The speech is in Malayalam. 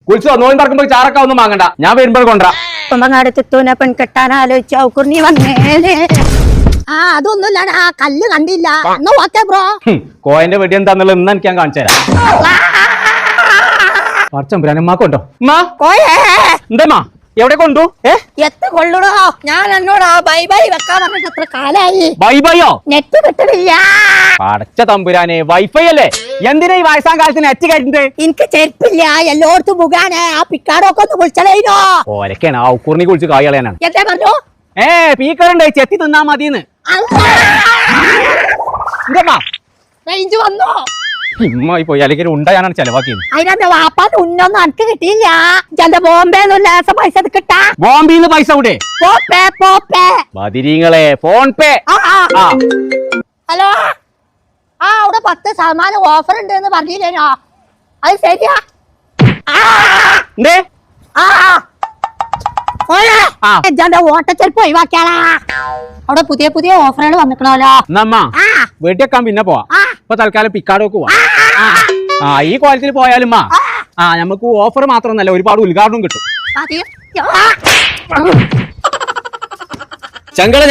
കുളിച്ചോ നോയും പറക്കുമ്പോ ചാറൊക്കെ ഒന്നും വാങ്ങണ്ട, ഞാൻ വരുമ്പോൾ കൊണ്ടാ. കുമ്പങ്ങാടത്തെത്തൂനെ പെൺകെട്ടാൻ ആലോചിച്ച നീ വന്നേലേ. ആ അതൊന്നുമില്ല, ആ കല്ല് കണ്ടില്ല. Okay bro. കോയന്റെ വെടി എന്താന്നുള്ളത് ഇന്ന് എനിക്ക് ഞാൻ കാണിച്ചു തരാം. പറച്ചമ്പുരാനമ്മാക്കൊണ്ടോ എന്തമ്മാ എവിടെ കൊണ്ടു? എത്ത് കൊള്ളൂടോ, ഞാൻ എന്നോടാ ബൈ ബൈ വെക്കാൻ പറഞ്ഞിട്ട് എത്ര കാലായി. ബൈ ബൈയോ? നെറ്റ് കിട്ടണില്ല. പടച്ച തമ്പുരാനെ, വൈഫൈ അല്ലേ? എന്തിനാ ഈ വയസ്സാം കാലത്ത് നെറ്റ് കയറ്റുന്നത്? എനിക്ക് ചെരുപ്പില്ല, എല്ലായിടത്തും മുഖാണ്. ആ പിക്കാടൊക്കെ ഒന്ന് വിളിച്ചളേനോ? ഓരൊക്കെയാണ് ആ ഉക്കൂറിനെ കുളിച്ച് കായ് കളയാനാണ്. എന്താ പറഞ്ഞു? പീക്കറുണ്ട്, ചെത്തി തിന്നാ മതിന്ന്. റേഞ്ച് വന്നോ? ഇമ്മായി പോയി, അല്ലെങ്കിൽ ഉണ്ട ഞാനാണ് ചെലവാക്കിയത്. അതിനെ വാപ്പാന്റെ ഉന്നൊന്നും എനിക്ക് കിട്ടിയില്ല. എന്റെ ബോംബെന്ന് ലേശം പൈസ കിട്ടാ. ബോംബെന്ന് പൈസ കൂടെ? ബദിരീങ്ങളെ ഫോൺ പേ. ഹലോ, ആ അവിടെ 10% ഓഫർ ഉണ്ട് എന്ന് പറഞ്ഞില്ലേനോ? അത് ശരിയാ? എന്റെ ഓട്ടച്ചെരുപ്പ് ഒഴിവാക്കിയാളാ. അവിടെ പുതിയ പുതിയ ഓഫറുകൾ വന്നിക്കണല്ലോ. വെട്ടിയേക്കാൻ പിന്നെ പോവാ. ഇപ്പൊ തൽക്കാലം പിക്കാടോക്ക് പോവാ. ഈ ക്വാളിറ്റിയിൽ പോയാലും നമുക്ക് ഓഫർ മാത്രമൊന്നല്ല, ഒരുപാട് ഉദ്ഘാടനം കിട്ടും. ചങ്കള